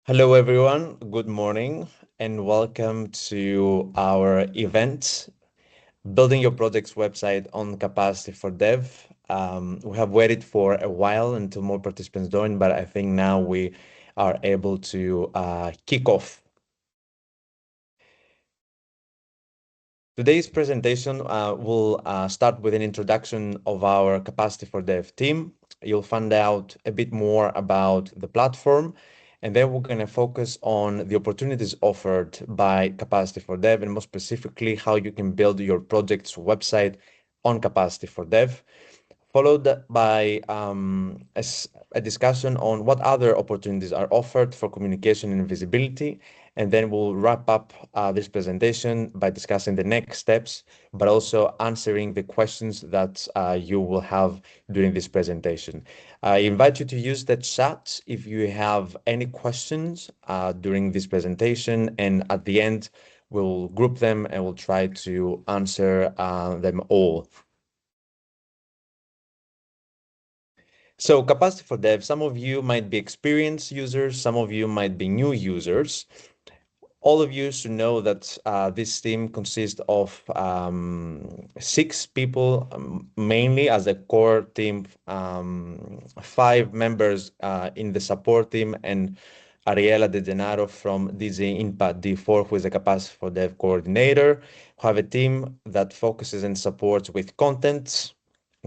Hello, everyone. Good morning, and welcome to our event, Building Your Project's Website on Capacity for Dev. We have waited for a while until more participants join, but I think now we are able to kick off. Today's presentation will start with an introduction of our Capacity for Dev team. You'll find out a bit more about the platform, and then we're going to focus on the opportunities offered by Capacity for Dev, and more specifically, how you can build your project's website on Capacity for Dev, followed by a discussion on what other opportunities are offered for communication and visibility. And then we'll wrap up this presentation by discussing the next steps, but also answering the questions that you will have during this presentation. I invite you to use the chat if you have any questions during this presentation, and at the end, we'll group them and we'll try to answer them all. So Capacity for Dev, some of you might be experienced users, some of you might be new users. All of you should know that this team consists of 6 people, mainly as a core team, 5 members in the support team, and Ariela De Gennaro from DJ Inpa D4, who is a Capacity for Dev coordinator, who have a team that focuses and supports with content.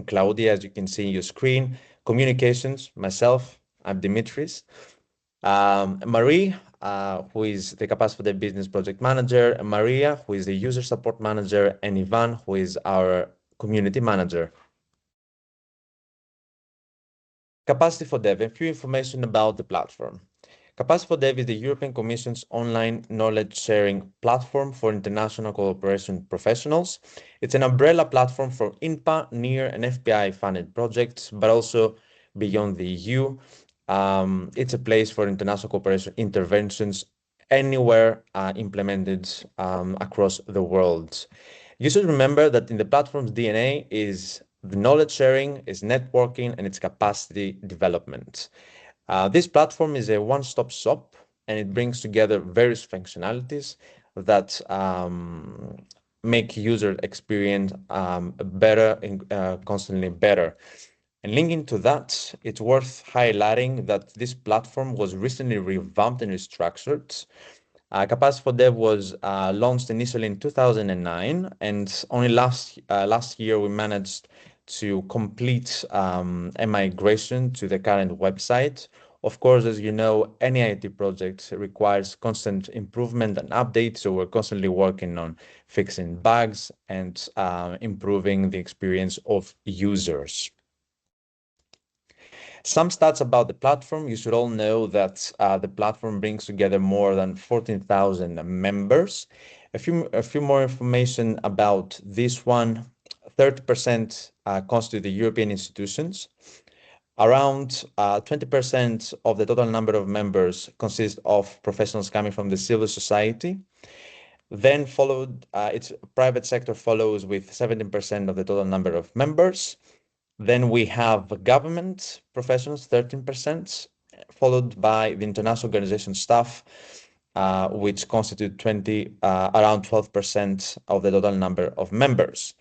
Claudia, as you can see in your screen, communications, myself, I'm Dimitris. Marie, who is the Capacity for the Business Project Manager, Maria, who is the User Support Manager, and Ivan, who is our Community Manager. Capacity for Dev, a few information about the platform. Capacity for Dev is the European Commission's online knowledge sharing platform for international cooperation professionals. It's an umbrella platform for INPA, NEAR, and FPI funded projects, but also beyond the EU. It's a place for international cooperation interventions anywhere implemented across the world. You should remember that in the platform's DNA is the knowledge sharing, is networking, and its capacity development. This platform is a one-stop shop, and it brings together various functionalities that make user experience better and constantly better. And linking to that, it's worth highlighting that this platform was recently revamped and restructured. Capacity for Dev was launched initially in 2009, and only last year we managed to complete a migration to the current website. Of course, as you know, any IT project requires constant improvement and updates, so we're constantly working on fixing bugs and improving the experience of users. Some stats about the platform. You should all know that the platform brings together more than 14,000 members. A few more information about this one. 30% constitute the European institutions. Around 20% of the total number of members consist of professionals coming from the civil society. Then followed, its private sector follows with 17% of the total number of members. Then we have government professionals, 13%, followed by the international organization staff, which constitute around 12% of the total number of members.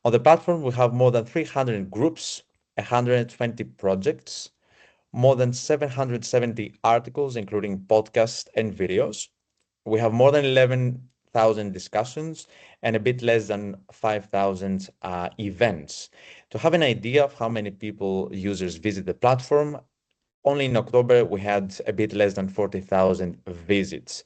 On the platform, we have more than 300 groups, 120 projects, more than 770 articles, including podcasts and videos. We have more than 11,000 discussions and a bit less than 5,000 events. To have an idea of how many users visit the platform, only in October we had a bit less than 40,000 visits.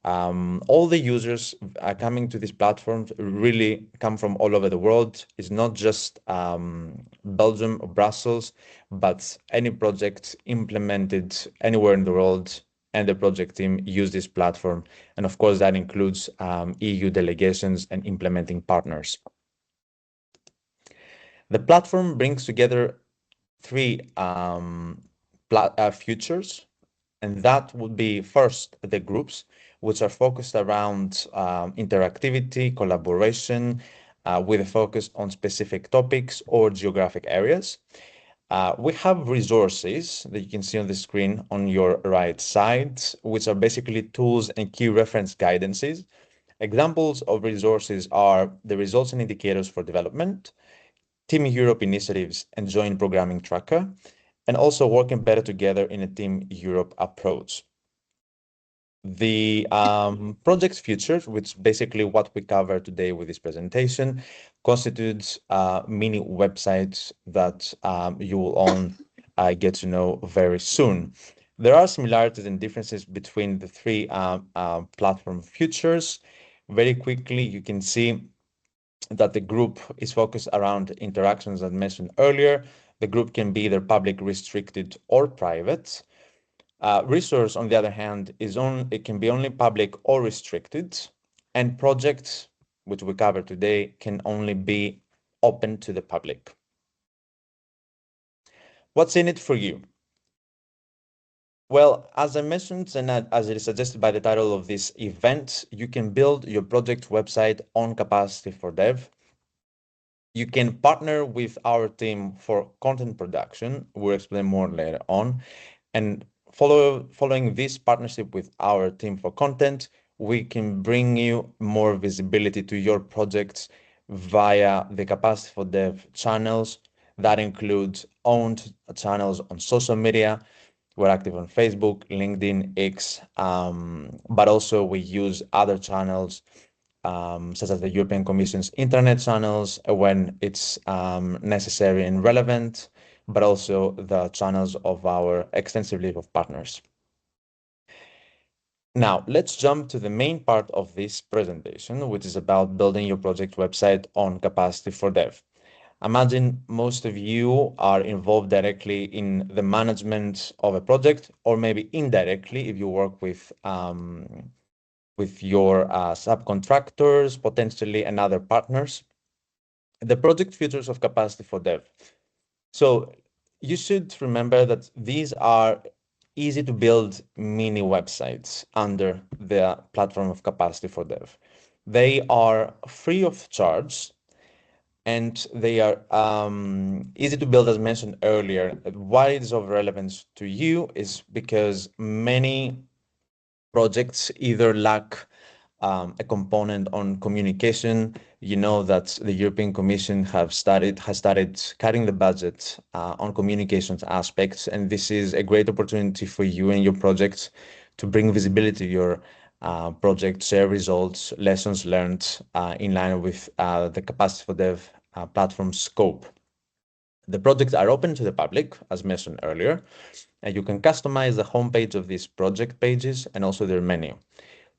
All the users coming to these platforms really come from all over the world. It's not just Belgium or Brussels, but any project implemented anywhere in the world, and the project team use this platform. And of course, that includes EU delegations and implementing partners. The platform brings together 3 features, and that would be first the groups, which are focused around interactivity, collaboration, with a focus on specific topics or geographic areas. We have resources that you can see on the screen on your right side, which are basically tools and key reference guidances. Examples of resources are the results and indicators for development, Team Europe initiatives and joint programming tracker, and also working better together in a Team Europe approach. The project features, which basically what we cover today with this presentation, constitutes mini websites that you will all get to know very soon. There are similarities and differences between the three platform features. Very quickly, you can see that the group is focused around interactions as mentioned earlier. The group can be either public, restricted, or private. Resource, on the other hand, it can be only public or restricted, and projects, which we cover today, can only be open to the public. What's in it for you? Well, as I mentioned, and as it is suggested by the title of this event, you can build your project website on Capacity4dev. You can partner with our team for content production. We'll explain more later on. And following this partnership with our team for content, we can bring you more visibility to your projects via the Capacity4dev channels. That includes owned channels on social media. We're active on Facebook, LinkedIn, X, but also we use other channels such as the European Commission's internet channels when it's necessary and relevant, but also the channels of our extensive list of partners. Now, let's jump to the main part of this presentation, which is about building your project website on Capacity4dev. Imagine most of you are involved directly in the management of a project, or maybe indirectly if you work with your subcontractors, potentially, and other partners. The project features of Capacity4dev. So you should remember that these are easy to build mini websites under the platform of Capacity4dev. They are free of charge and they are easy to build, as mentioned earlier. Why it is of relevance to you is because many projects either lack a component on communication. You know that the European Commission has started cutting the budget on communications aspects, and this is a great opportunity for you and your projects to bring visibility to your project, share results, lessons learned in line with the Capacity4dev platform scope. The projects are open to the public, as mentioned earlier, and you can customize the homepage of these project pages and also their menu.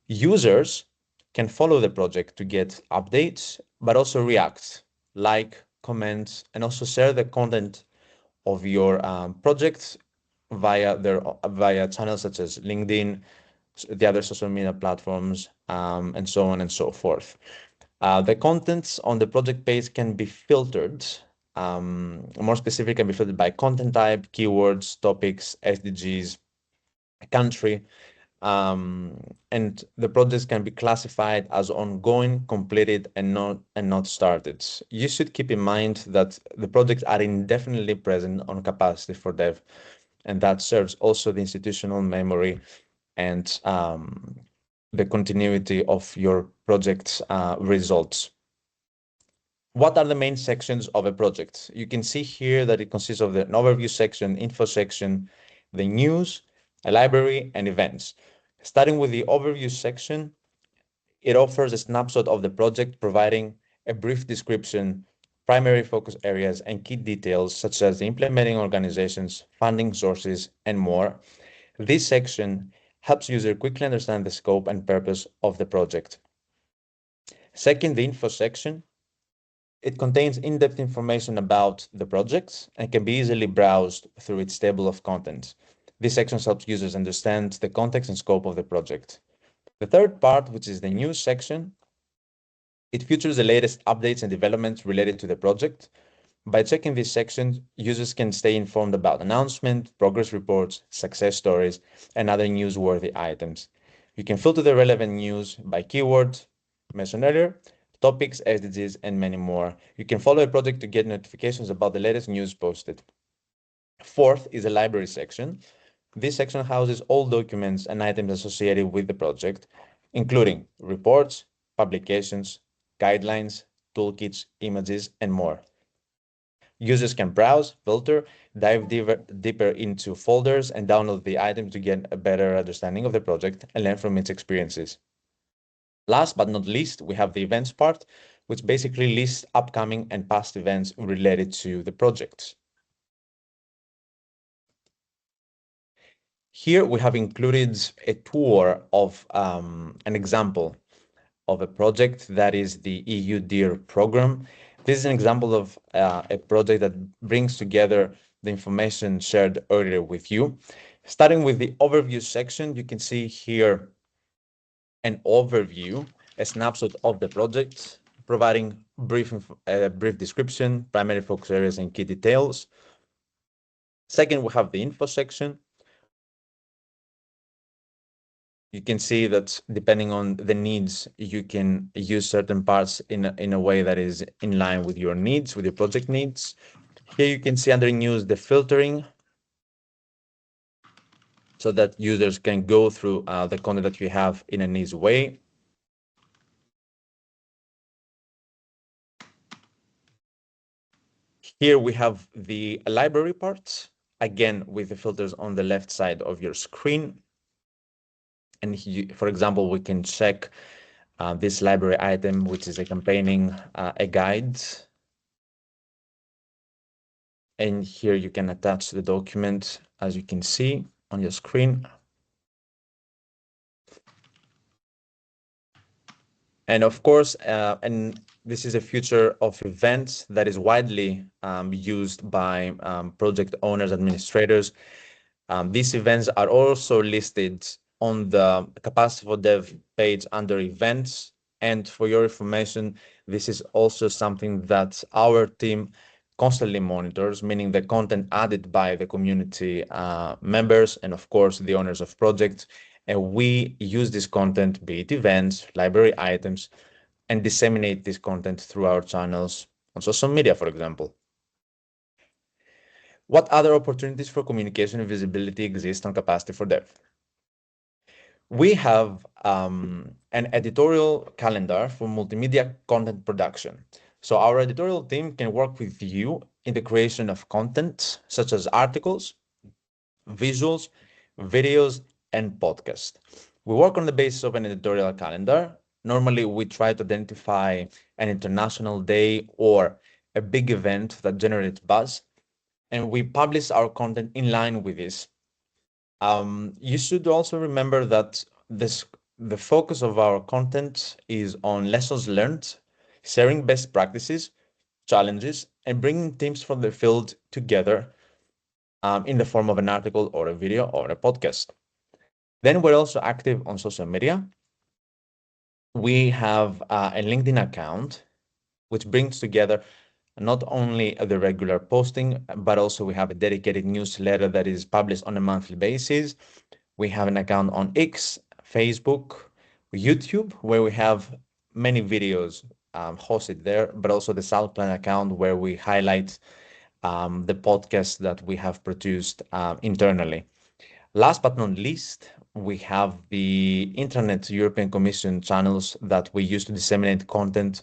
Users can follow the project to get updates, but also react, like, comment, and also share the content of your project via channels such as LinkedIn, the other social media platforms, and so on and so forth. The contents on the project page can be filtered. More specific, can be filtered by content type, keywords, topics, SDGs, country, and the projects can be classified as ongoing, completed, and not started. You should keep in mind that the projects are indefinitely present on Capacity4dev, and that serves also the institutional memory and the continuity of your project's results. What are the main sections of a project? You can see here that it consists of an overview section, info section, the news, a library, and events. Starting with the overview section, it offers a snapshot of the project, providing a brief description, primary focus areas, and key details such as the implementing organizations, funding sources, and more. This section helps users quickly understand the scope and purpose of the project. Second, the info section. It contains in-depth information about the projects and can be easily browsed through its table of contents. This section helps users understand the context and scope of the project. The third part, which is the news section, it features the latest updates and developments related to the project. By checking this section, users can stay informed about announcements, progress reports, success stories, and other newsworthy items. You can filter the relevant news by keyword, mentioned earlier, topics, SDGs, and many more. You can follow a project to get notifications about the latest news posted. Fourth is a library section. This section houses all documents and items associated with the project, including reports, publications, guidelines, toolkits, images, and more. Users can browse, filter, dive deeper into folders, and download the item to get a better understanding of the project and learn from its experiences. Last but not least, we have the events part, which basically lists upcoming and past events related to the project. Here we have included a tour of an example of a project that is the EU DEAR program. This is an example of a project that brings together the information shared earlier with you. Starting with the overview section, you can see here an overview, a snapshot of the project, providing brief description, primary focus areas, and key details. Second, we have the info section. You can see that depending on the needs, you can use certain parts in a way that is in line with your needs, with your project needs. Here you can see under news the filtering, so that users can go through the content that you have in an easy way. Here we have the library part, again with the filters on the left side of your screen. And for example, we can check this library item, which is a campaigning a guide. And here you can attach the document, as you can see on your screen. And of course, and this is a feature of events that is widely used by project owners, administrators. These events are also listed on the Capacity4dev page under events. And for your information, this is also something that our team constantly monitors, meaning the content added by the community members and of course the owners of projects. And we use this content, be it events, library items, and disseminate this content through our channels on social media, for example. What other opportunities for communication and visibility exist on Capacity4dev? We have an editorial calendar for multimedia content production. So our editorial team can work with you in the creation of content, such as articles, visuals, videos, and podcasts. We work on the basis of an editorial calendar. Normally, we try to identify an international day or a big event that generates buzz, and we publish our content in line with this. You should also remember that the focus of our content is on lessons learned, sharing best practices, challenges, and bringing teams from the field together in the form of an article or a video or a podcast. Then we're also active on social media. We have a LinkedIn account, which brings together not only the regular posting, but also we have a dedicated newsletter that is published on a monthly basis. We have an account on X, Facebook, YouTube, where we have many videos hosted there, but also the SoundCloud account where we highlight the podcasts that we have produced internally. Last but not least, we have the Internet European Commission channels that we use to disseminate content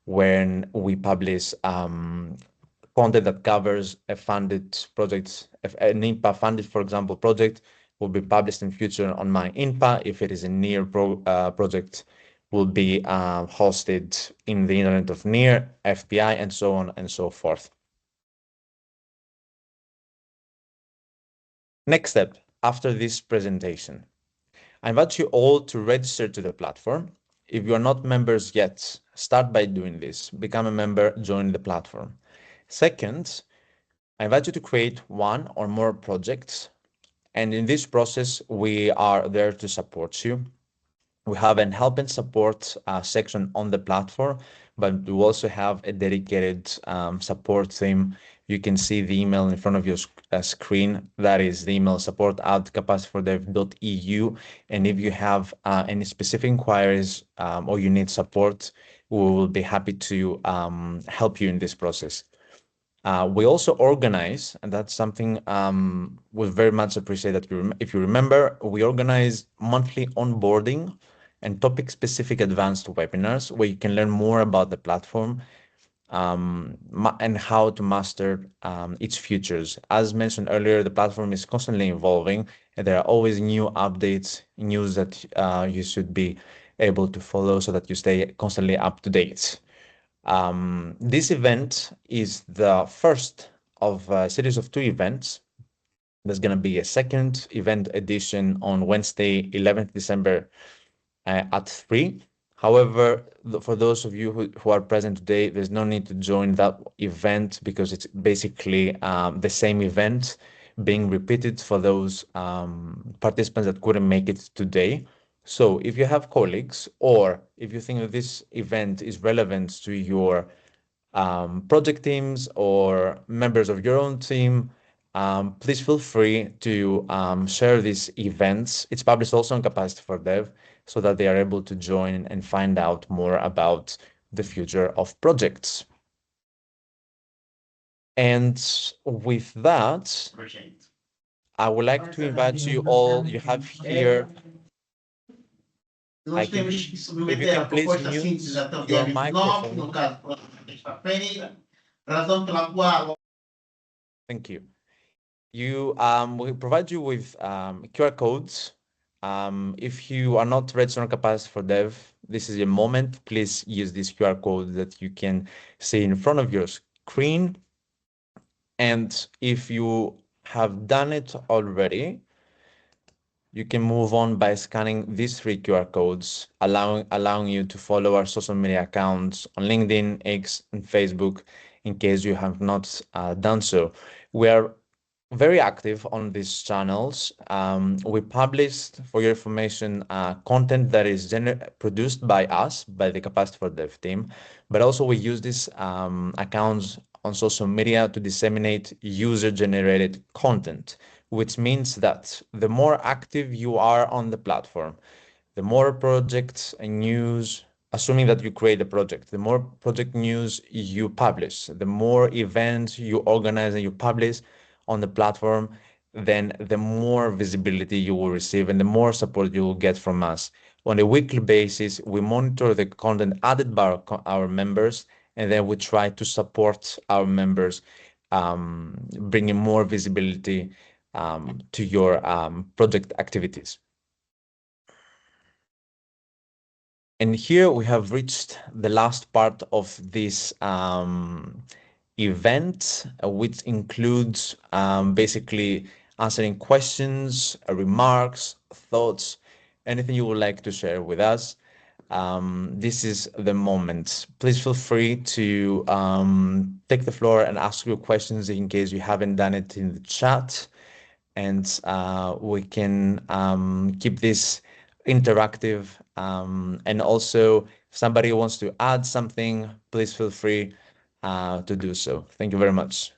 when we publish content that covers a funded project, an INPA funded, for example, project will be published in future on my INPA. If it is a NEAR project, will be hosted in the Internet of NEAR, FPI, and so on and so forth. Next step after this presentation, I invite you all to register to the platform. If you are not members yet, start by doing this. Become a member, join the platform. Second, I invite you to create one or more projects. And in this process, we are there to support you. We have an help and support section on the platform, but we also have a dedicated support team. You can see the email in front of your screen. That is the email support@capacity4dev.eu. And if you have any specific inquiries or you need support, we will be happy to help you in this process. We also organize, and that's something we very much appreciate that if you remember, we organize monthly onboarding and topic-specific advanced webinars where you can learn more about the platform and how to master its features. As mentioned earlier, the platform is constantly evolving, and there are always new updates, news that you should be able to follow so that you stay constantly up to date. This event is the first of a series of two events. There's going to be a second event edition on Wednesday, 11th December at 3. However, for those of you who are present today, there's no need to join that event because it's basically the same event being repeated for those participants that couldn't make it today. So if you have colleagues or if you think that this event is relevant to your project teams or members of your own team, please feel free to share these events. It's published also on Capacity4dev so that they are able to join and find out more about the future of projects. And with that, I would like to invite you all. You have here, if you can please mute your microphone. Thank you. We provide you with QR codes. If you are not registered on Capacity4dev, this is your moment. Please use this QR code that you can see in front of your screen. And if you have done it already, you can move on by scanning these three QR codes, allowing you to follow our social media accounts on LinkedIn, X, and Facebook in case you have not done so. We are very active on these channels. We published, for your information, content that is produced by us, by the Capacity4dev team, but also we use these accounts on social media to disseminate user-generated content, which means that the more active you are on the platform, the more projects and news, assuming that you create a project, the more project news you publish, the more events you organize and you publish on the platform, then the more visibility you will receive and the more support you will get from us. On a weekly basis, we monitor the content added by our members, and then we try to support our members, bringing more visibility to your project activities. And here we have reached the last part of this event, which includes basically answering questions, remarks, thoughts, anything you would like to share with us. This is the moment. Please feel free to take the floor and ask your questions in case you haven't done it in the chat. And we can keep this interactive. And also, if somebody wants to add something, please feel free to do so. Thank you very much.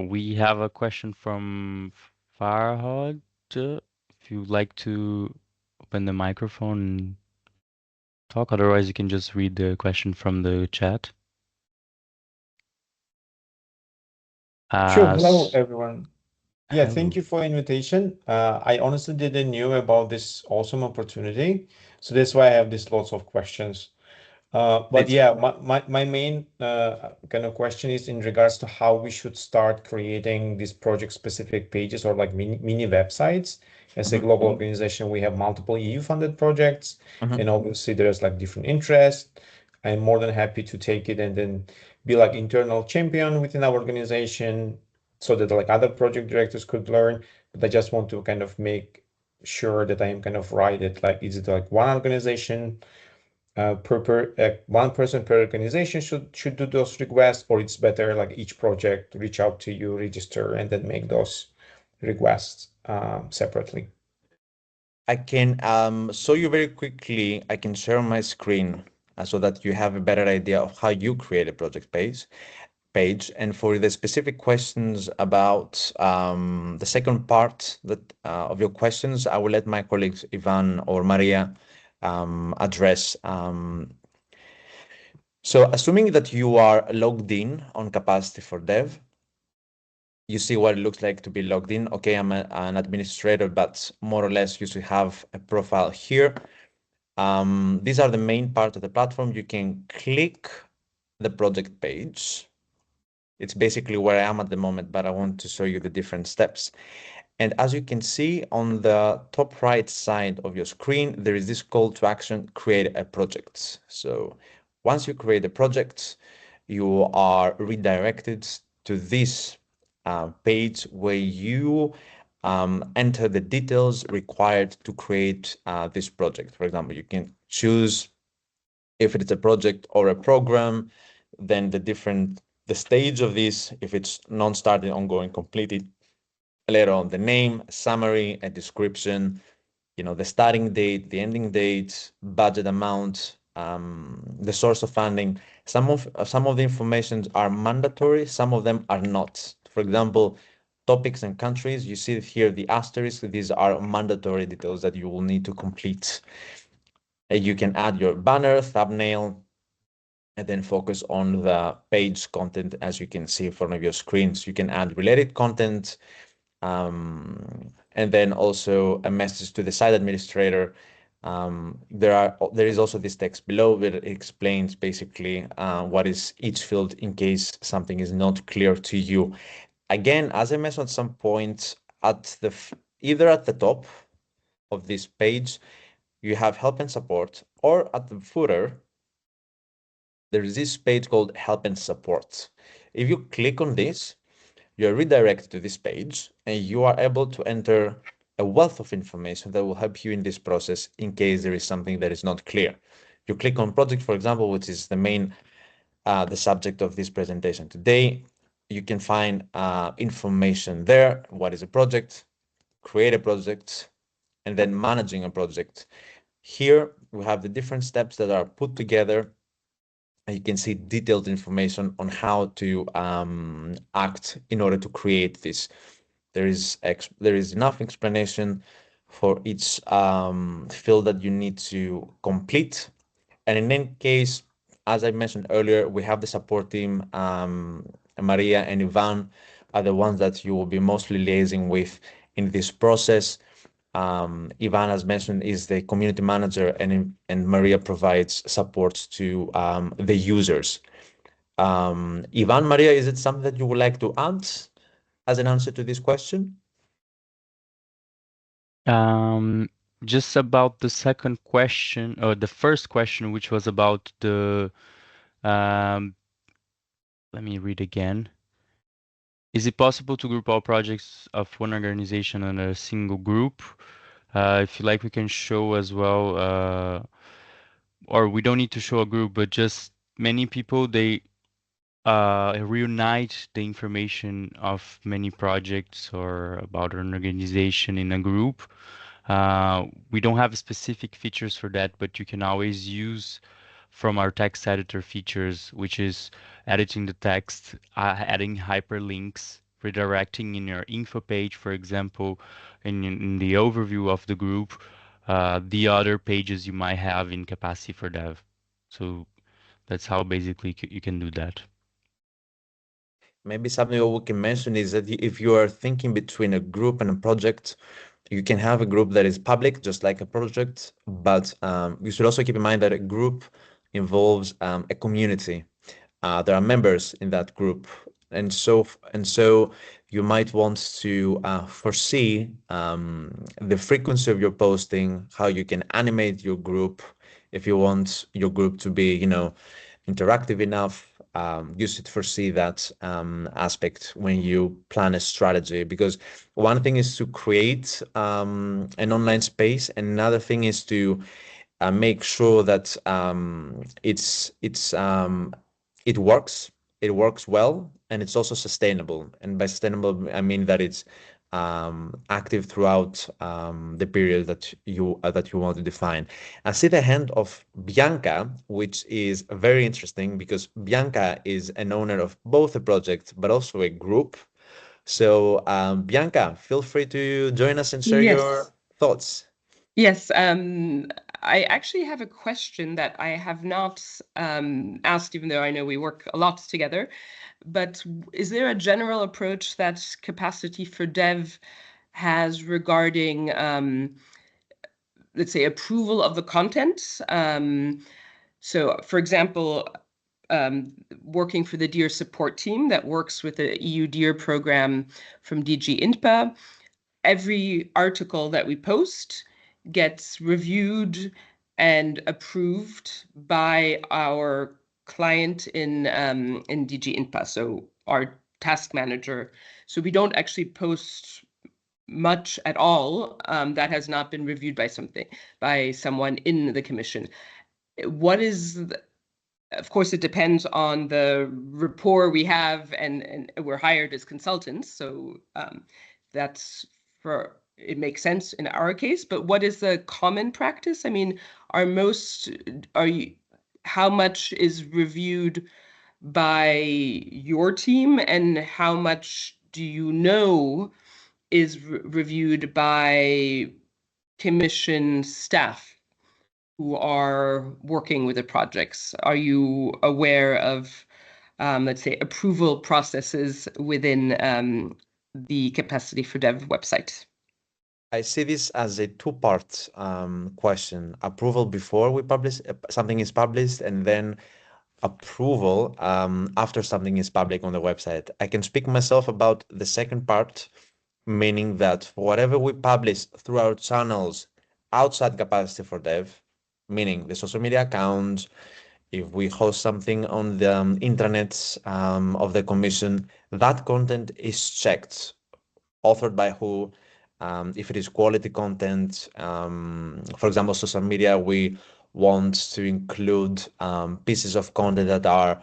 We have a question from Farhad. If you'd like to open the microphone and talk, otherwise you can just read the question from the chat. Sure. Hello, everyone. Yeah, thank Hello. you for the invitation. I honestly didn't know about this awesome opportunity, so that's why I have these lots of questions. But yeah, my main kind of question is in regards to how we should start creating these project-specific pages or like mini websites. As a global organization, we have multiple EU-funded projects, and obviously there's like different interests. I'm more than happy to take it and then be like internal champion within our organization so that like other project directors could learn. But I just want to kind of make sure that I am kind of right at like, is it like one organization one person per organization should do those requests, or it's better like each project reach out to you, register, and then make those requests separately? I can show you very quickly. I can share my screen so that you have a better idea of how you create a project page. And for the specific questions about the second part of your questions, I will let my colleagues Ivan or Maria address So assuming that you are logged in on Capacity for Dev, you see what it looks like to be logged in. Okay, I'm an administrator, but more or less you should have a profile here. These are the main part of the platform. You can click the project page. It's basically where I am at the moment, but I want to show you the different steps. And as you can see on the top right side of your screen, there is this call to action, create a project. So once you create a project, you are redirected to this page where you enter the details required to create this project. For example, you can choose if it's a project or a program, then the stage of this, if it's non-starting, ongoing, completed, later on the name, a summary, a description, the starting date, the ending date, budget amount, the source of funding. Some of the information are mandatory, some of them are not. For example, topics and countries, you see here the asterisk, these are mandatory details that you will need to complete. You can add your banner, thumbnail, and then focus on the page content as you can see in front of your screens. You can add related content, and then also a message to the site administrator. There is also this text below that explains basically what is each field in case something is not clear to you. Again, as I mentioned at some point, either at the top of this page, you have help and support, or at the footer, there is this page called help and support. If you click on this, you are redirected to this page and you are able to enter a wealth of information that will help you in this process in case there is something that is not clear. You click on project, for example, which is the subject of this presentation today. You can find information there. What is a project? Create a project, and then managing a project. Here we have the different steps that are put together. You can see detailed information on how to act in order to create this. There is enough explanation for each field that you need to complete. And in any case, as I mentioned earlier, we have the support team. Maria and Ivan are the ones that you will be mostly liaising with in this process. Ivan, as mentioned, is the community manager, and Maria provides support to the users. Ivan, Maria, is it something that you would like to add as an answer to this question? Um, just about the second question, or the first question, which was about um, let me read again. Is it possible to group all projects of one organization in a single group? If you like, we can show as well, or we don't need to show a group, but just many people, they reunite the information of many projects or about an organization in a group. We don't have specific features for that, but you can always use from our text editor features, which is editing the text, adding hyperlinks, redirecting in your info page, for example, in the overview of the group, the other pages you might have in Capacity for Dev. So that's how basically you can do that. Maybe something that we can mention is that if you are thinking between a group and a project, you can have a group that is public, just like a project, but you should also keep in mind that a group involves a community. There are members in that group, and so you might want to foresee the frequency of your posting, how you can animate your group, if you want your group to be, interactive enough. You should foresee that aspect when you plan a strategy, because one thing is to create an online space, and another thing is to make sure that it works, it works well, and it's also sustainable. And by sustainable, I mean that it's active throughout the period that you want to define. I see the hand of Bianca, which is very interesting because Bianca is an owner of both a project but also a group. So Bianca, feel free to join us and share your Yes. thoughts. Yes. I actually have a question that I have not asked, even though I know we work a lot together. But is there a general approach that Capacity4dev has regarding, let's say, approval of the content? So, for example, working for the DEER support team that works with the EU DEER program from DG INPA, every article that we post gets reviewed and approved by our client in DG INPA, so our task manager. So we don't actually post much at all that has not been reviewed by someone in the commission. What is of course, it depends on the rapport we have, and we're hired as consultants, so that's it makes sense in our case. But what is the common practice? I mean, how much is reviewed by your team, and how much do you know is reviewed by commission staff who are working with the projects? Are you aware of, let's say, approval processes within the Capacity4dev website? I see this as a two-part question. Approval before we publish something is published, and then approval after something is public on the website. I can speak myself about the second part, meaning that for whatever we publish through our channels outside Capacity4dev, meaning the social media accounts, if we host something on the intranets of the commission, that content is checked, authored by who, if it is quality content. For example, social media, we want to include pieces of content that are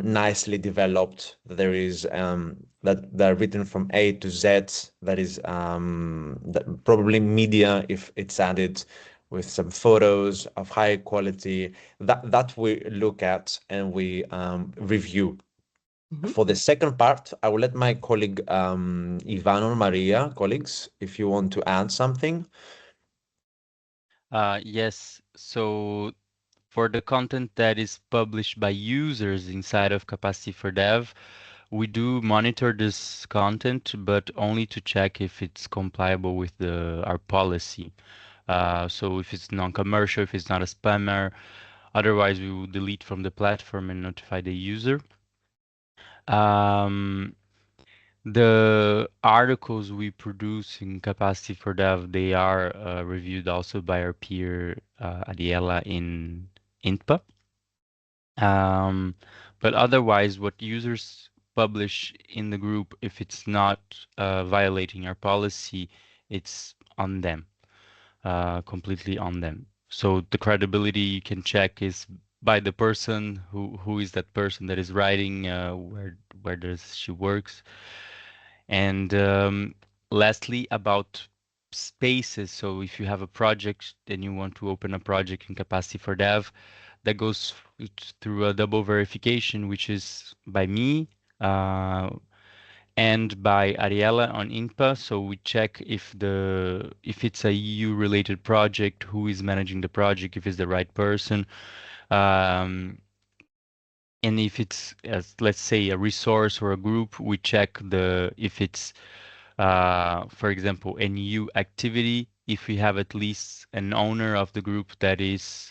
nicely developed. There is that they're written from A to Z. That is probably media if it's added with some photos of high quality. That we look at and we review. For the second part, I will let my colleague Ivan or Maria, colleagues, if you want to add something. Yes. So for the content that is published by users inside of Capacity4dev, we do monitor this content, but only to check if it's compliable with our policy. So if it's non-commercial, if it's not a spammer, otherwise we will delete from the platform and notify the user. The articles we produce in Capacity4dev, they are reviewed also by our peer Ariela in INPA. But otherwise, what users publish in the group, if it's not violating our policy, it's on them, completely on them. So the credibility you can check is by the person who is that person that is writing, where does she works. And lastly, about spaces. So if you have a project and you want to open a project in Capacity4dev, that goes through a double verification, which is by me and by Ariela on INPA. So we check if it's a EU related project, who is managing the project, if it's the right person. And if it's, let's say, a resource or a group, we check if it's, for example, a new activity, if we have at least an owner of the group that is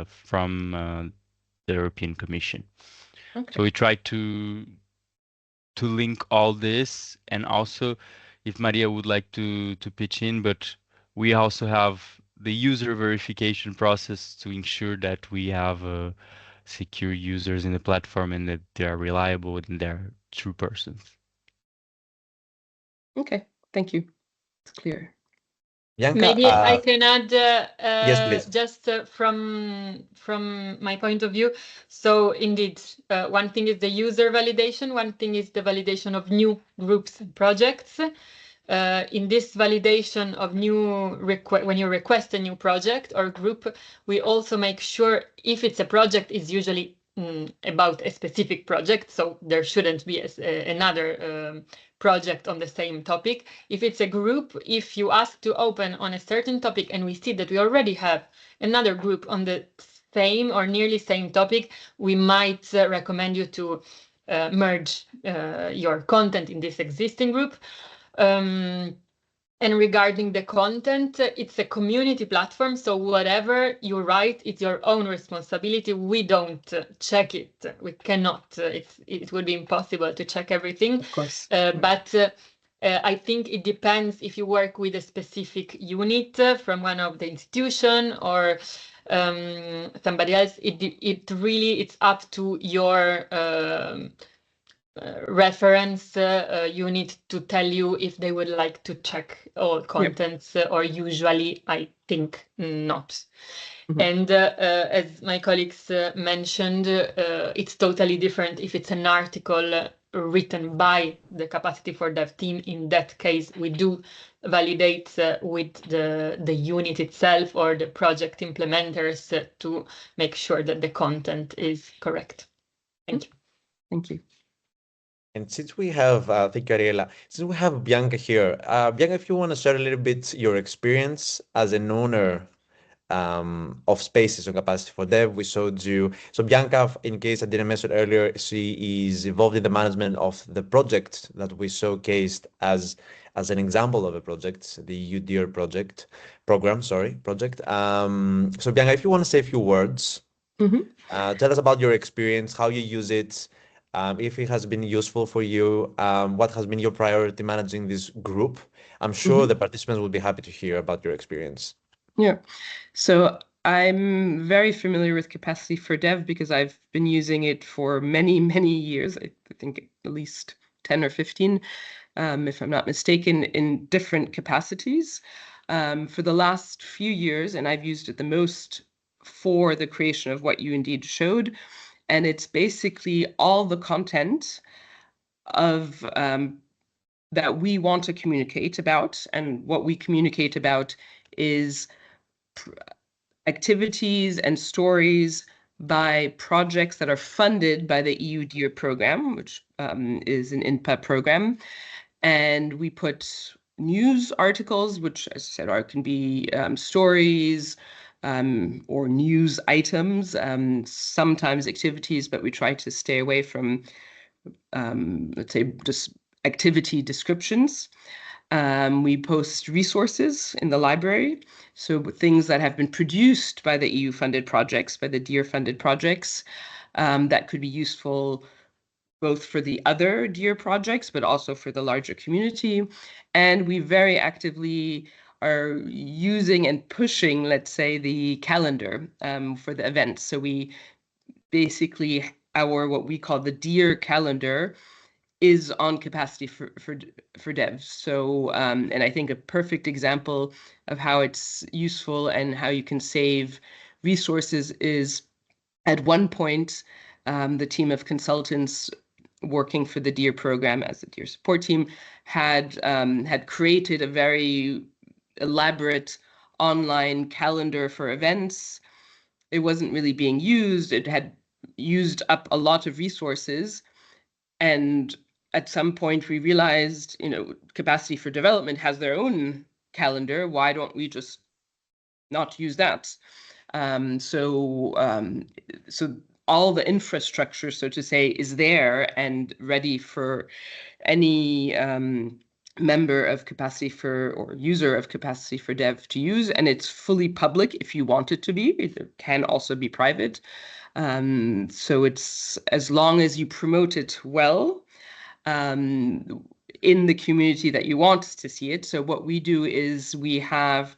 from the European Commission. Okay. So we try to link all this, and also if Maria would like to pitch in, but we also have the user verification process to ensure that we have secure users in the platform and that they are reliable and they're true persons. Okay, thank you. It's clear. Bianca, Maybe I can add yes, please. just from my point of view. So indeed, one thing is the user validation, one thing is the validation of new groups and projects. In this validation of when you request a new project or group, we also make sure if it's a project, is usually about a specific project, so there shouldn't be another project on the same topic. If it's a group, if you ask to open on a certain topic and we see that we already have another group on the same or nearly same topic, we might recommend you to merge your content in this existing group. And regarding the content, it's a community platform, so whatever you write, it's your own responsibility. We don't check it. We cannot. It would be impossible to check everything. Of course. But I think it depends if you work with a specific unit from one of the institution or somebody else. It's up to your reference unit to tell you if they would like to check all contents, or usually I think not. And as my colleagues mentioned, it's totally different if it's an article written by the Capacity4dev team. In that case, we do validate with the unit itself or the project implementers to make sure that the content is correct. Thank you. Thank you. And since we have, thank you, Ariela. Since we have Bianca here, Bianca, if you want to share a little bit your experience as an owner of spaces on Capacity4dev, we showed you. So Bianca, in case I didn't mention earlier, she is involved in the management of the project that we showcased as an example of a project, the UDIR project. So Bianca, if you want to say a few words, tell us about your experience, how you use it, if it has been useful for you, what has been your priority managing this group. I'm sure the participants will be happy to hear about your experience. Yeah, so I'm very familiar with Capacity4dev because I've been using it for many, many years. I think at least 10 or 15, if I'm not mistaken, in different capacities for the last few years, and I've used it the most for the creation of what you indeed showed. And it's basically all the content of that we want to communicate about. And what we communicate about is activities and stories by projects that are funded by the EU DEAR program, which is an INPA program. And we put news articles, which, as I said, can be stories or news items, sometimes activities, but we try to stay away from, let's say, just activity descriptions. We post resources in the library, so things that have been produced by the EU-funded projects, by the DEAR-funded projects, that could be useful both for the other DEAR projects, but also for the larger community. And we very actively are using and pushing, let's say, the calendar for the events. So we basically, what we call the DEAR calendar is on Capacity4dev. So, and I think a perfect example of how it's useful and how you can save resources is at one point, the team of consultants working for the DEAR program as the DEAR support team had created a very elaborate online calendar for events. It wasn't really being used. It had used up a lot of resources. And at some point we realized, Capacity4Development has their own calendar. Why don't we just not use that? So all the infrastructure, so to say, is there and ready for any member of or user of Capacity4dev to use, and it's fully public if you want it to be. It can also be private. So it's, as long as you promote it well in the community that you want to see it. So what we do is we have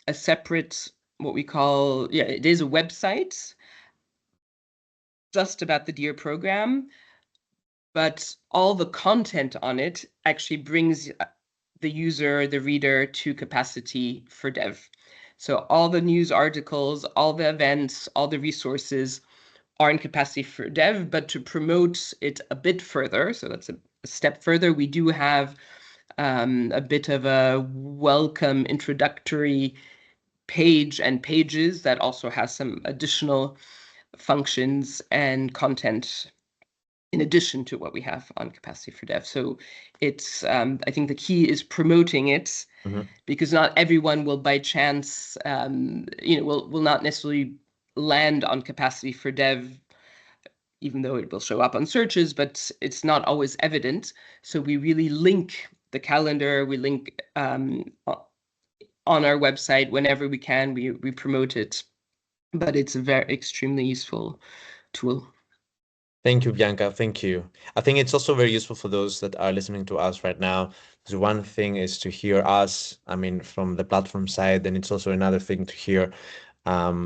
a separate, what we call, it is a website just about the DEAR program, but all the content on it actually brings the user, the reader, to Capacity4dev. So all the news articles, all the events, all the resources are in Capacity4dev, but to promote it a bit further, so that's a step further, we do have a bit of a welcome introductory page and pages that also has some additional functions and content in addition to what we have on Capacity for Dev. So it's I think the key is promoting it, because not everyone will by chance will not necessarily land on Capacity for Dev, even though it will show up on searches, but it's not always evident. So we really link the calendar, we link on our website whenever we can, we promote it, but it's a very extremely useful tool. Thank you, Bianca. Thank you. I think it's also very useful for those that are listening to us right now. Because one thing is to hear us, I mean, from the platform side, and it's also another thing to hear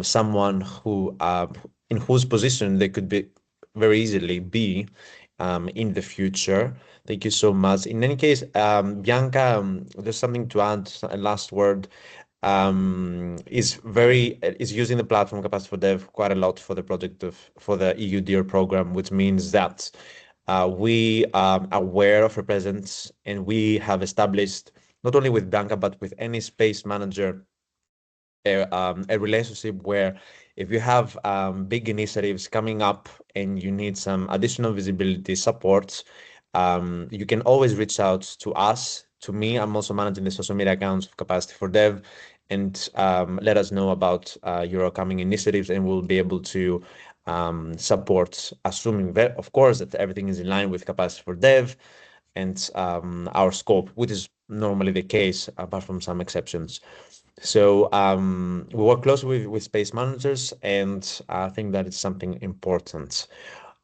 someone who, in whose position they could be very easily be in the future. Thank you so much. In any case, Bianca, there's something to add, a last word. Is using the platform Capacity for Dev quite a lot for the project for the EU DEAR program, which means that we are aware of her presence, and we have established, not only with Bianca but with any space manager, a relationship where if you have big initiatives coming up and you need some additional visibility support, you can always reach out to us, to me. I'm also managing the social media accounts of Capacity for Dev, and let us know about your upcoming initiatives, and we'll be able to support, assuming that, of course, that everything is in line with Capacity for Dev and our scope, which is normally the case, apart from some exceptions. So we work closely with space managers, and I think that is something important.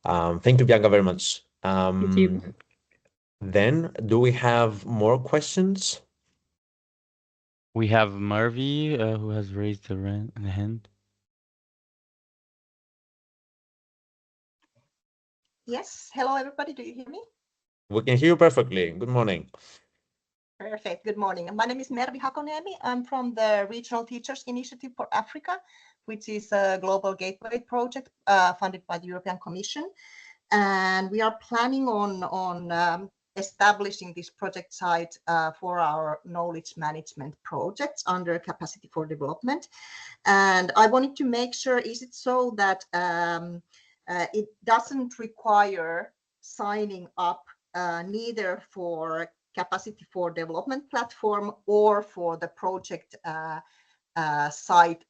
Thank you, Bianca, very much. Thank you. Then, do we have more questions? We have Murphy who has raised the hand. Yes. Hello, everybody. Do you hear me? We can hear you perfectly. Good morning. Perfect. Good morning. My name is Mervi Hakoniemi. I'm from the Regional Teachers Initiative for Africa, which is a global gateway project funded by the European Commission. And we are planning on establishing this project site for our knowledge management projects under Capacity for Development. And I wanted to make sure, is it so that it doesn't require signing up neither for Capacity for Development platform or for the project site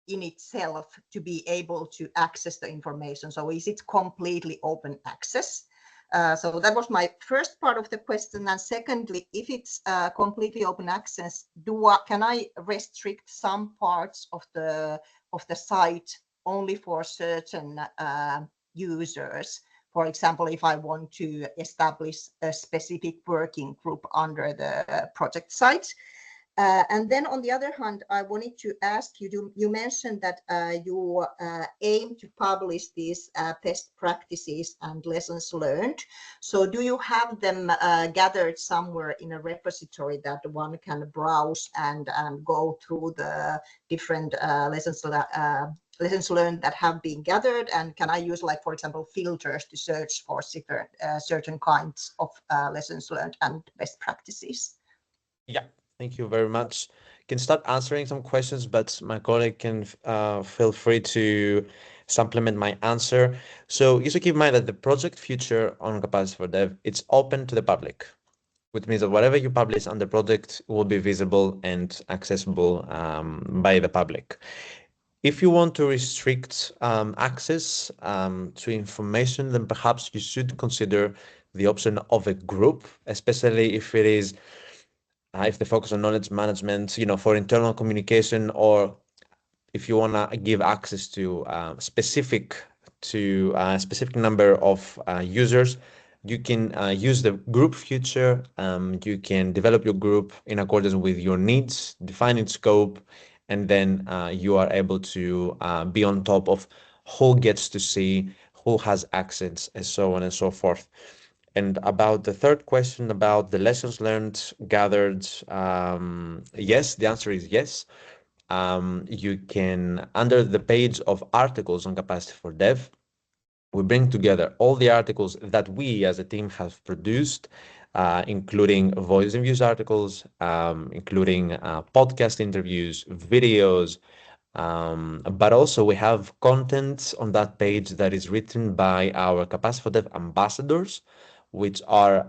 in itself to be able to access the information? So is it completely open access? So that was my first part of the question. And secondly, if it's completely open access, can I restrict some parts of the site only for certain users? For example, if I want to establish a specific working group under the project site. And then on the other hand, I wanted to ask you, you mentioned that you aim to publish these best practices and lessons learned. So do you have them gathered somewhere in a repository that one can browse and go through the different lessons learned that have been gathered? And can I use, like, for example, filters to search for certain kinds of lessons learned and best practices? Yeah, thank you very much. Can start answering some questions, but my colleague can feel free to supplement my answer. So you should keep in mind that the project future on Capacity for Dev, it's open to the public, which means that whatever you publish on the project will be visible and accessible by the public. If you want to restrict access to information, then perhaps you should consider the option of a group, especially if it is if they focus on knowledge management, for internal communication, or if you want to give access to a specific number of users, you can use the group feature. You can develop your group in accordance with your needs, define its scope, and then you are able to be on top of who gets to see, who has access, and so on and so forth. And about the third question about the lessons learned gathered, yes, the answer is yes. You can, under the page of articles on Capacity for Dev, we bring together all the articles that we as a team have produced, including voice and views articles, including podcast interviews, videos, But also we have content on that page that is written by our Capacity4dev ambassadors, which are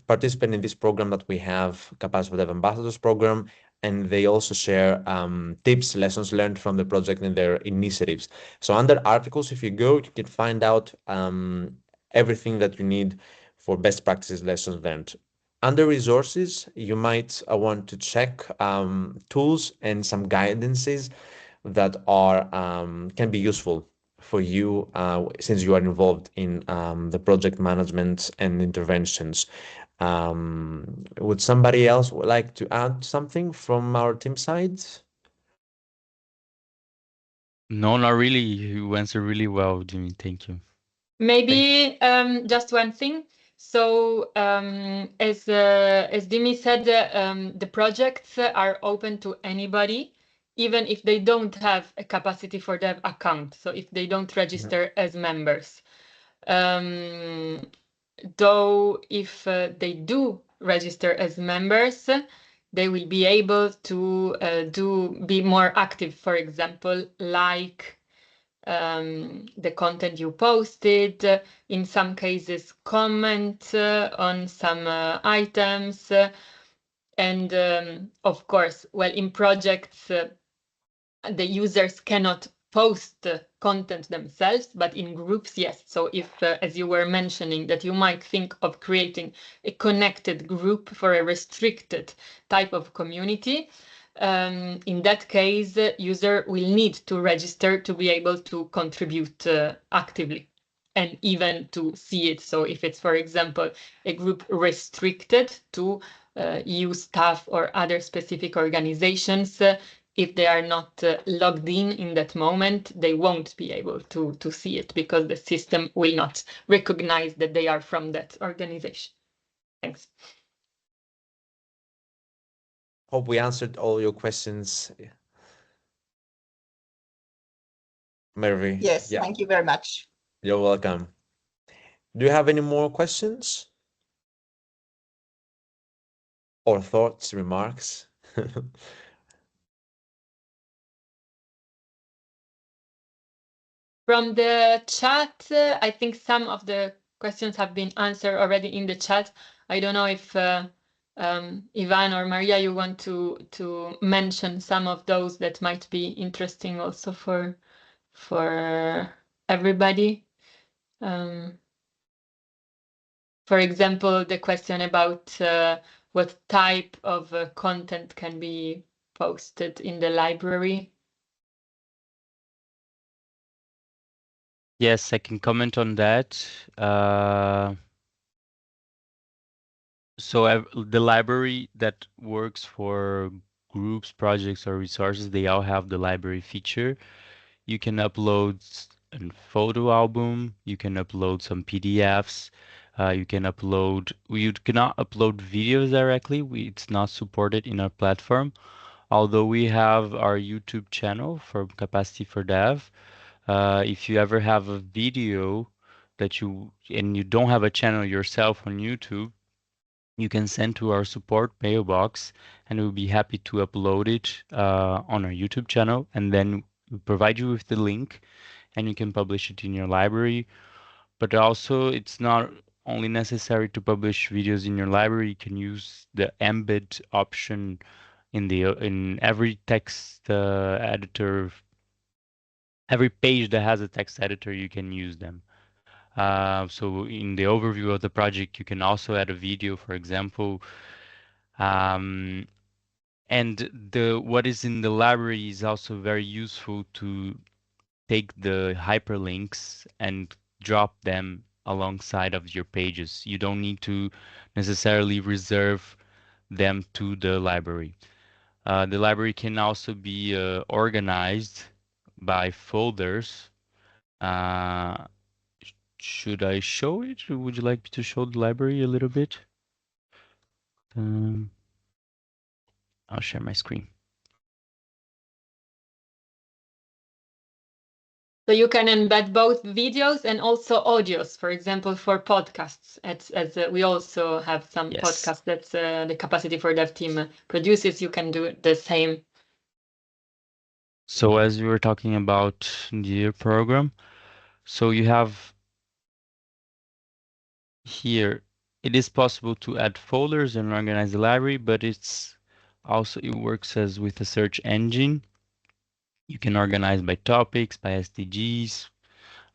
participating in this program that we have, Capacity4dev Ambassadors Program, and they also share tips, lessons learned from the project and their initiatives. So under articles, if you go, you can find out everything that you need for best practices, lessons learned. Under resources, you might want to check tools and some guidances that are can be useful for you since you are involved in the project management and interventions. Would somebody else like to add something from our team side? No, not really. You answered really well, Jimmy. Thank you. Maybe just one thing. So as Dimi said, the projects are open to anybody, even if they don't have a Capacity4dev account. So if they don't register as members. Though if they do register as members, they will be able to be more active, for example, like the content you posted, in some cases comment on some items, and of course, well, in projects, the users cannot post content themselves, but in groups, yes. So if, as you were mentioning, that you might think of creating a connected group for a restricted type of community, in that case, user will need to register to be able to contribute actively and even to see it. So if it's, for example, a group restricted to EU staff or other specific organizations, if they are not logged in that moment, they won't be able to see it because the system will not recognize that they are from that organization. Thanks. Hope we answered all your questions, Mary. Yes, Yeah, thank you very much. you're welcome. Do you have any more questions or thoughts, remarks? From the chat, I think some of the questions have been answered already in the chat. I don't know if Ivan or Maria, you want to mention some of those that might be interesting also for everybody. For example, the question about what type of content can be posted in the library. Yes, I can comment on that. So the library that works for groups, projects, or resources, they all have the library feature. You can upload a photo album, you can upload some PDFs, you cannot upload videos directly. It's not supported in our platform. Although we have our YouTube channel for Capacity4dev, if you ever have a video and you don't have a channel yourself on YouTube, you can send to our support mailbox and we'll be happy to upload it on our YouTube channel, and then we provide you with the link and you can publish it in your library. But also, it's not only necessary to publish videos in your library. You can use the embed option in every text editor. Every page that has a text editor, you can use them. So in the overview of the project, you can also add a video, for example. And what is in the library is also very useful to take the hyperlinks and drop them alongside of your pages. You don't need to necessarily reserve them to the library. The library can also be organized by folders. Uh, should I show it? Or would you like me to show the library a little bit? I'll share my screen. So you can embed both videos and also audios, for example, for podcasts. As we also have some podcasts that the Capacity4dev team produces, you can do the same. So as we were talking about the year program, so you have here, it is possible to add folders and organize the library, but it's also, it works as with a search engine. You can organize by topics, by SDGs,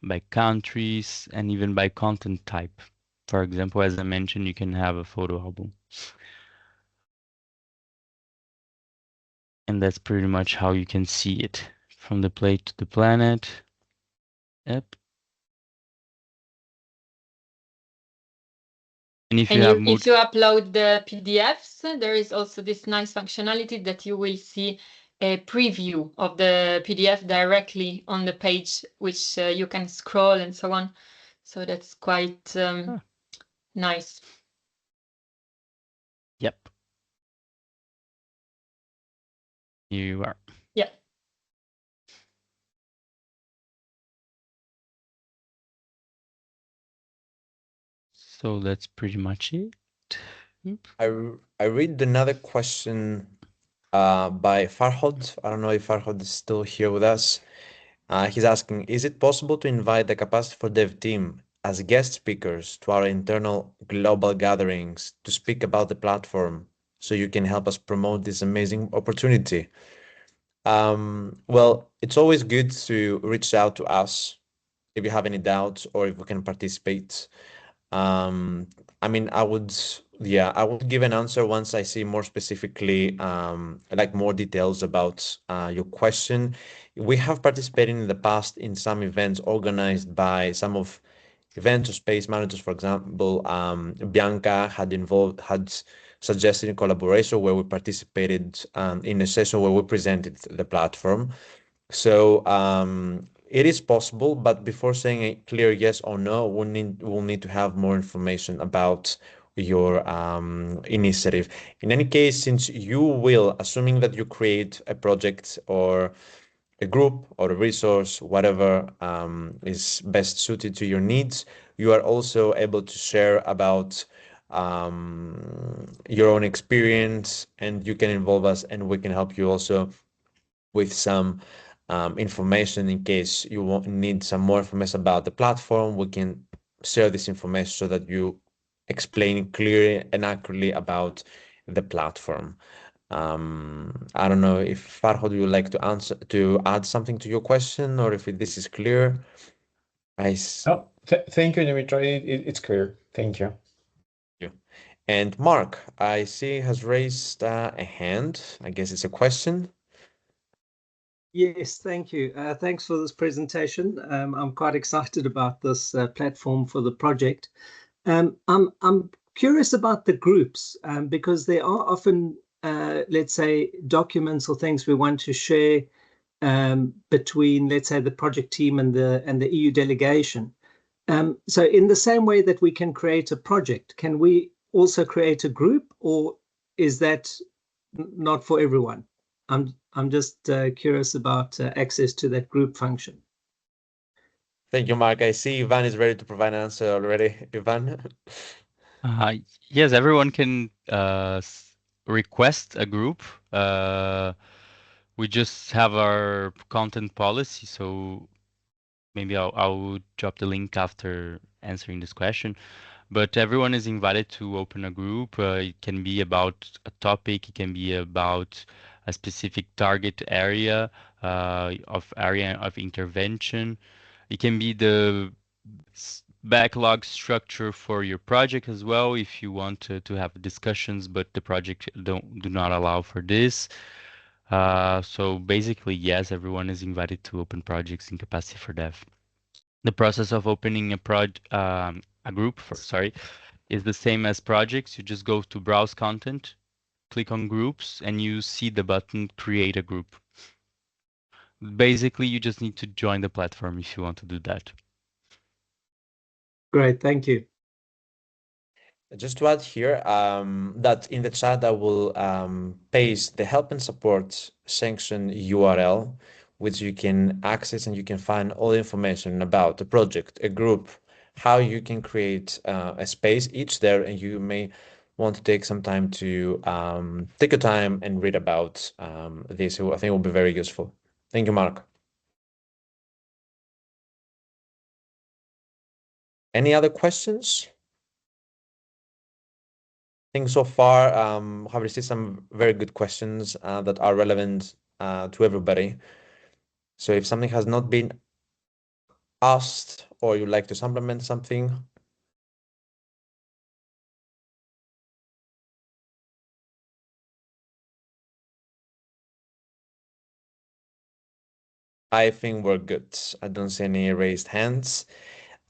by countries, and even by content type. For example, as I mentioned, you can have a photo album. And that's pretty much how you can see it from the plate to the planet. Yep. And if you have if you upload the PDFs, there is also this nice functionality that you will see a preview of the PDF directly on the page, which you can scroll and so on. So that's quite nice. Yep. Here you are. Yeah. So that's pretty much it. I read another question by Farhad. I don't know if Farhad is still here with us. He's asking, is it possible to invite the Capacity for Dev team as guest speakers to our internal global gatherings to speak about the platform so you can help us promote this amazing opportunity? Well, it's always good to reach out to us if you have any doubts or if we can participate. I mean, yeah, I would give an answer once I see more specifically, like more details about your question. We have participated in the past in some events organized by some of events or space managers. For example, Bianca had suggested a collaboration where we participated in a session where we presented the platform. So it is possible, but before saying a clear yes or no, we'll need to have more information about your initiative. In any case, since you will, assuming that you create a project or a group or a resource, whatever is best suited to your needs, you are also able to share about your own experience, and you can involve us, and we can help you also with some information in case you need some more information about the platform. We can share this information so that you explain clearly and accurately about the platform. I don't know if Farhad, you would like to add something to your question, or if this is clear. Oh, thank you, Dimitri. It's clear. Thank you. And Mark, I see, has raised a hand. I guess it's a question. Yes, thank you. Thanks for this presentation. I'm quite excited about this platform for the project. I'm curious about the groups because there are often, let's say, documents or things we want to share between, let's say, the project team and the EU delegation. So in the same way that we can create a project, can we also create a group, or is that not for everyone? I'm just curious about access to that group function. Thank you, Mark. I see Ivan is ready to provide an answer already. Ivan? Yes, everyone can request a group. We just have our content policy, so maybe I'll drop the link after answering this question. But everyone is invited to open a group. It can be about a topic. It can be about a specific target area of intervention. It can be the backlog structure for your project as well if you want to have discussions, but the project do not allow for this. So basically, yes, everyone is invited to open projects in Capacity for Dev. The process of opening a group is the same as projects. You just go to browse content, click on groups, and you see the button create a group. Basically, you just need to join the platform if you want to do that. Great, thank you. Just to add here, that in the chat I will paste the help and support section URL, which you can access, and you can find all the information about the project, a group, how you can create a space each there, and you may want to take some time to take your time and read about this. I think it will be very useful. Thank you, Mark. Any other questions? I think so far have received some very good questions that are relevant to everybody. So if something has not been asked or you'd like to supplement something, I think we're good. I don't see any raised hands.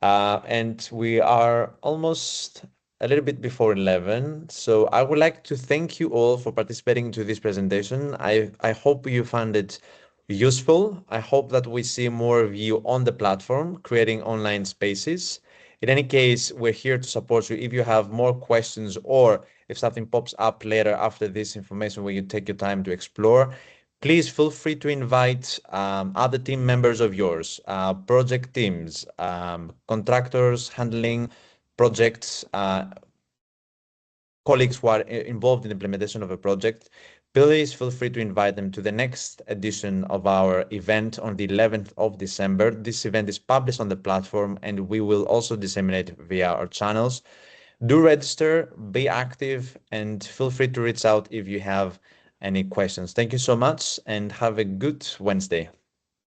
And we are almost a little bit before 11. So I would like to thank you all for participating to this presentation. I hope you found it useful. I hope that we see more of you on the platform, creating online spaces. In any case, we're here to support you. If you have more questions or if something pops up later after this information where you take your time to explore, please feel free to invite other team members of yours, project teams, contractors handling projects, colleagues who are involved in the implementation of a project. Please feel free to invite them to the next edition of our event on the 11th of December. This event is published on the platform and we will also disseminate via our channels. Do register, be active, and feel free to reach out if you have any questions. Thank you so much and have a good Wednesday.